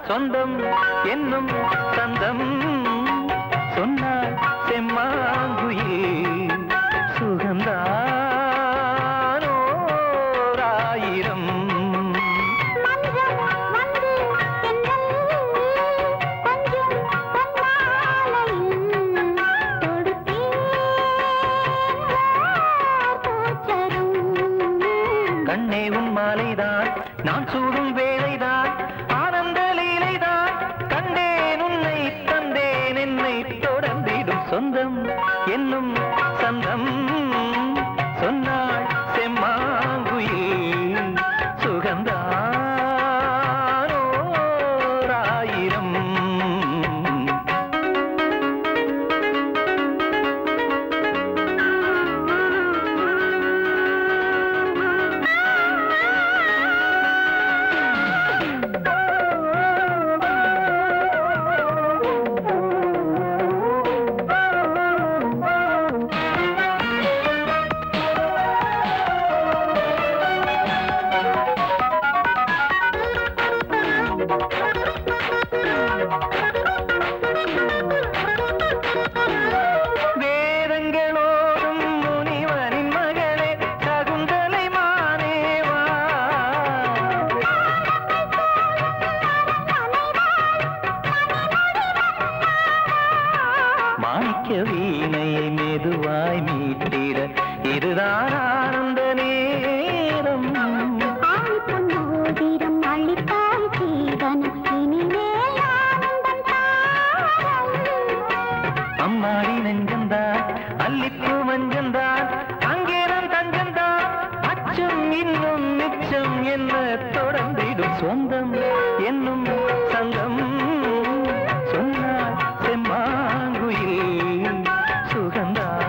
சொந்தம் என்னும் சந்தம் சொன்னார் செம்மாங்குயில் சுகந்தானோராயிரம். கண்ணே உன் மாலைதான் நான் சூடும் வேளைதான் ஆனந்த லீலைதான் கண்டேன் உன்னை தந்தேன் என்னை தொடர்ந்திடும் சொந்தம் என்னும் சந்தம் சொன்னாள் செம்மாங்குயில் சுகந்தானோராயிரம். வீணையை மெதுவாய் மீட்டிட இதுதான் ஆனந்த நேரம். அம்மாடி நெஞ்சந்தான் அல்லிப்பூ மஞ்சந்தான் அங்கே நான் தஞ்சந்தான் அச்சம் இன்னும் மிச்சம் என்ன தொடர்ந்திடும் சொந்தம் என்னும் சங்கம் சொன்னார் செம்மாங்குயில் சுகந்தானோராயிரம்.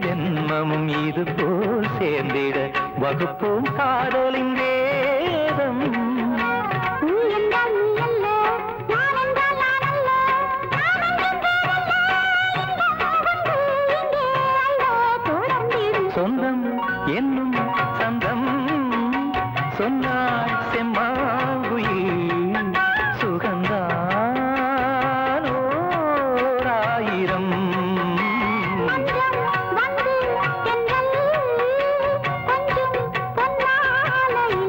ஜென்மமும் இது போல் சேர்ந்திட வகுப்போம் காதலின் வேதம். சொந்தம் என்னும் சந்தம் சொன்னாள் செம்மாங்குயில் சுகந்தானோராயிரம். வந்து தென்றல் கொஞ்சம் பொன்னாலையில்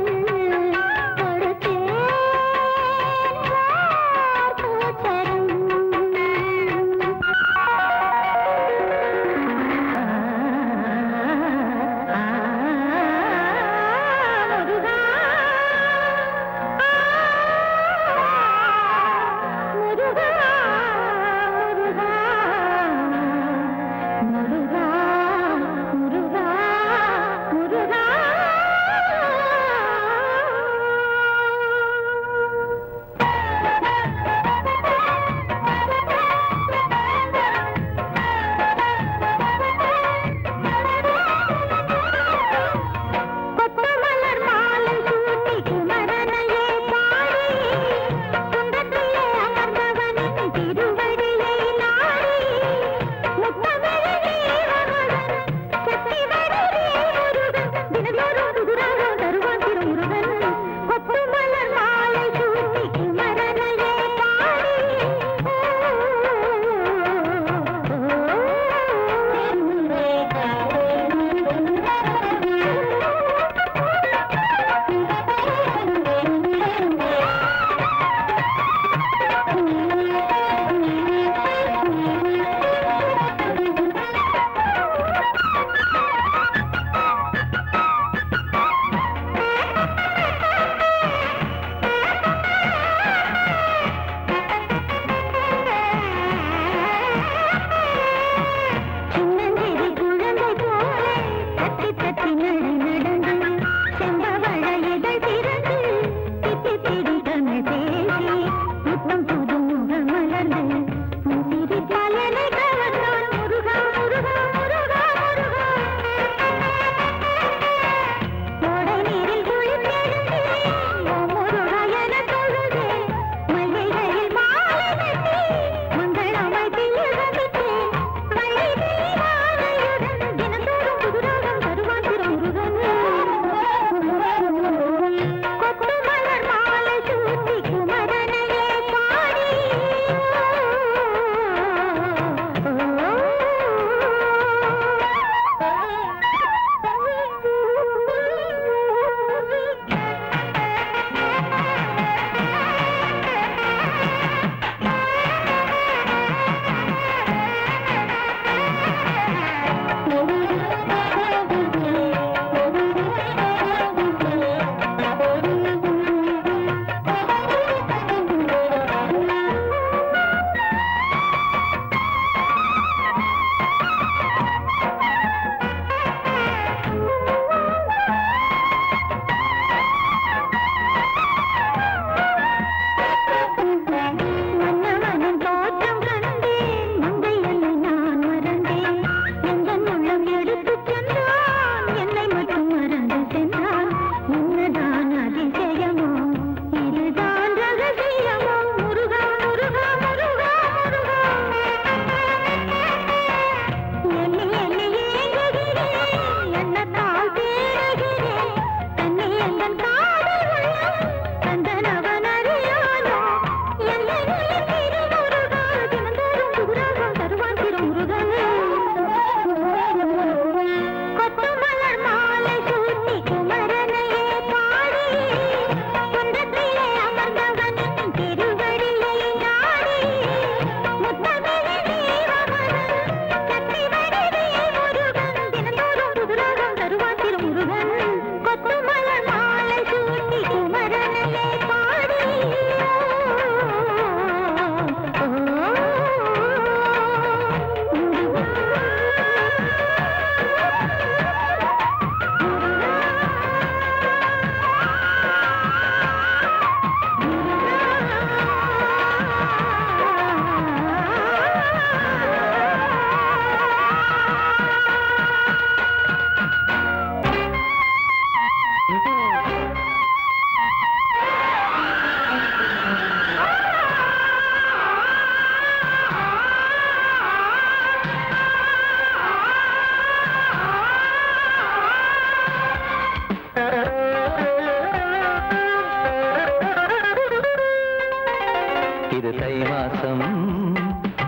இது தை மாசம்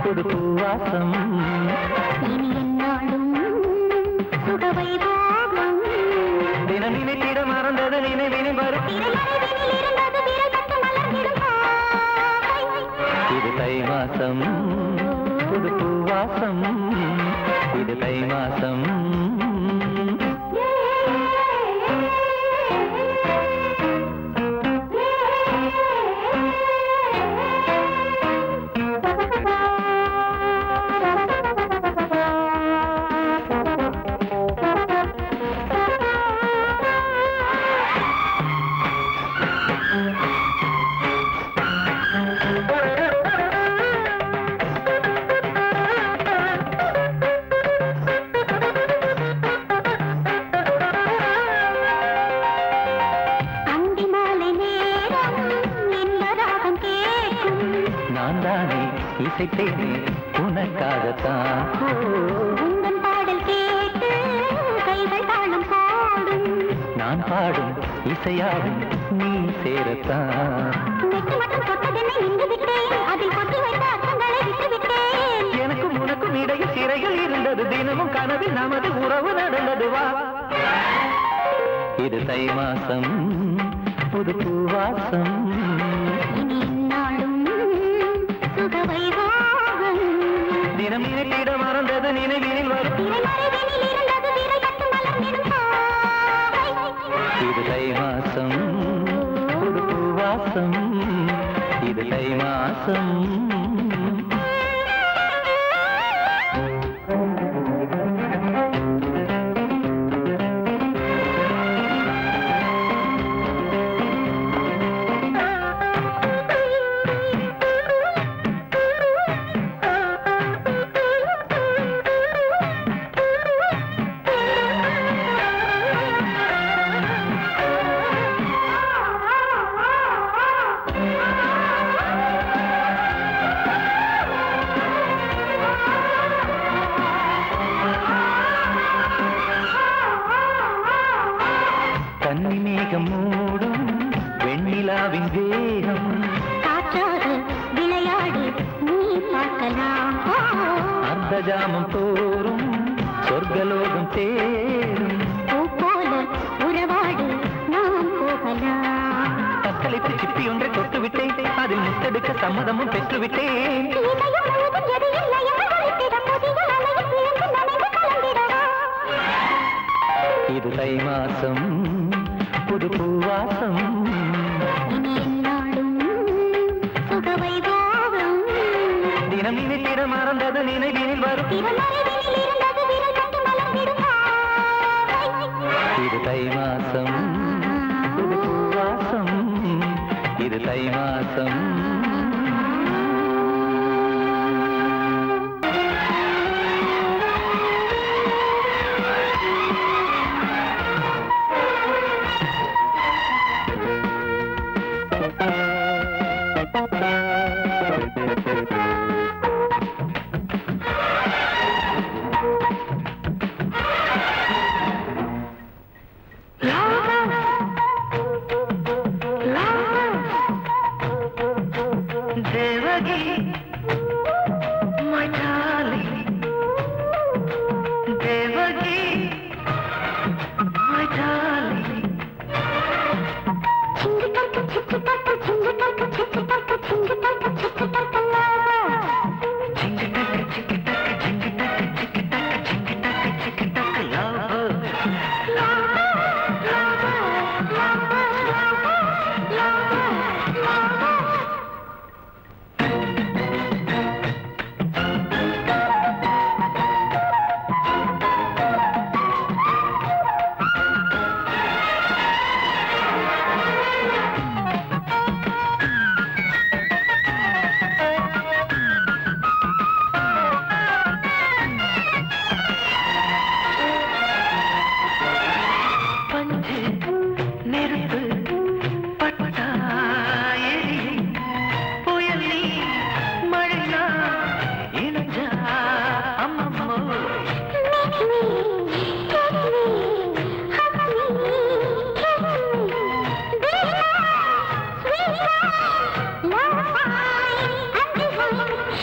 புது பூவாசம் இனி என்னாலும் சுகவைபோகம் தினம் நினைத்திட மறந்தது நினைவினில் வரும் இது தை மாசம் புது பூவாசம் இது தை மாசம் நான் தானே இசைத்தேனே உனக்காகத்தான் உங்கள் பாடல் கேட்டு கைகள் தாளம் பாடும் நான் பாடும் இசையாடும் நீ சேரத்தான் நெட்டு மட்டும் தொட்டதென்னை நின்று விட்டேன் அதில் கொட்டி வைத்த அர்த்தங்களை விட்டு விட்டேன் எனக்கும் உனக்கும் இடையில் சிறைகள் இருந்தது தினமும் கனவில் நமது உறவு நடந்தது வா இது தை மாசம் புது பூவாசம் இனி நாளும் சுகவைபோகம் தினம் நினைத்திட மறந்தது நினைவினில் வரும் திரைமறைவினில் இருந்தது விரல் பட்டு மலர்ந்திடும் பாவை. இது தை மாசம் புது பூவாசம் இது தை மாசம் கன்னி மேகம் மூடும் வெண்ணிலாவின் வேகம் காற்றாக விளையாடு நீ பார்க்கலாம் அர்த்த ஜாமம் தோறும் சொர்க்கலோகம் தேரும் பூ போல உறவாடு நாம் போகலாம் தத்தளித்து சிப்பி ஒன்றை தொட்டு விட்டேன் அதில் முத்தெடுக்க சம்மதமும் பெற்றுவிட்டேன் இதயம் முழுதும் எது இல்லை என ஒளித்திட புதிய அலையில் விழுந்து நனைந்து கலந்திடவா இது தை மாசம் புது பூவாசம் இனி என்னாலும் சுகவைபோகம் தினம் நினைத்திட மறந்தது நினைவினில் வரும் திரைமறைவினில் இருந்தது விரல் பட்டு மலர்ந்திடும் பாவை. இது தை மாசம் புது பூவாசம் இது தை மாசம்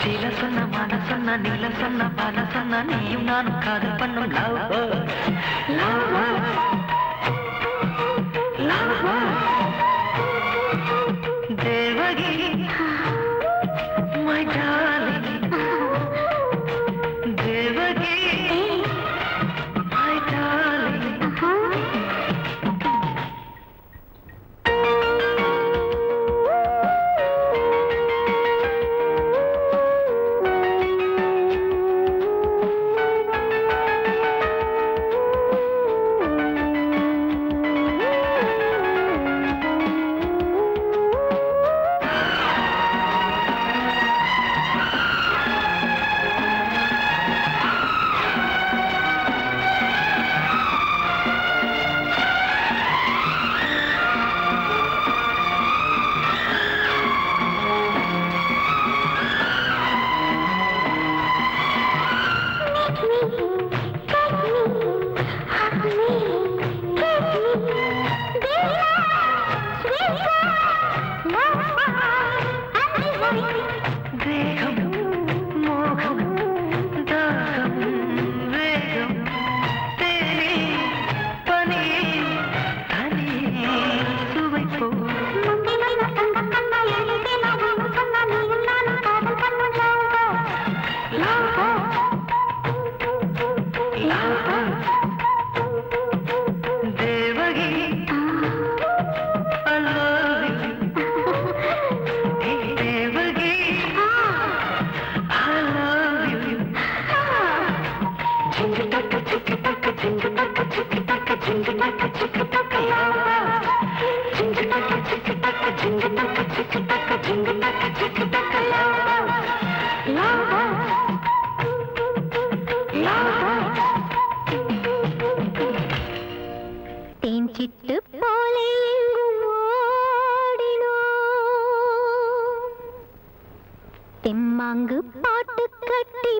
சில சொன்ன மன சொன்ன நில சொன்ன பல சொன்ன நீயும் நானும் காதல் பண்ணும் love Devaki my darling Devaki my darling தேகம் மோகம் தாகம் வேகம் தேனே பனி தனி சுவை போ Devaki I love you Devaki I love you ஜிங்கு டக்கு சிக்கு டக்கு ஜிங்கு டக்கு சிக்கு டக்கு ஜிங்கு டக்கு சிக்கு டக்கு ஜிங்கு டக்கு சிக்கு டக்கு ஜிங்கு டக்கு சிக்கு டக்கு ஜிங்கு டக்கு சிக்கு டக்கு தேன் சிட்டு போலே எங்கும் ஓடினோம் தெம்மாங்கு பாட்டு கட்டி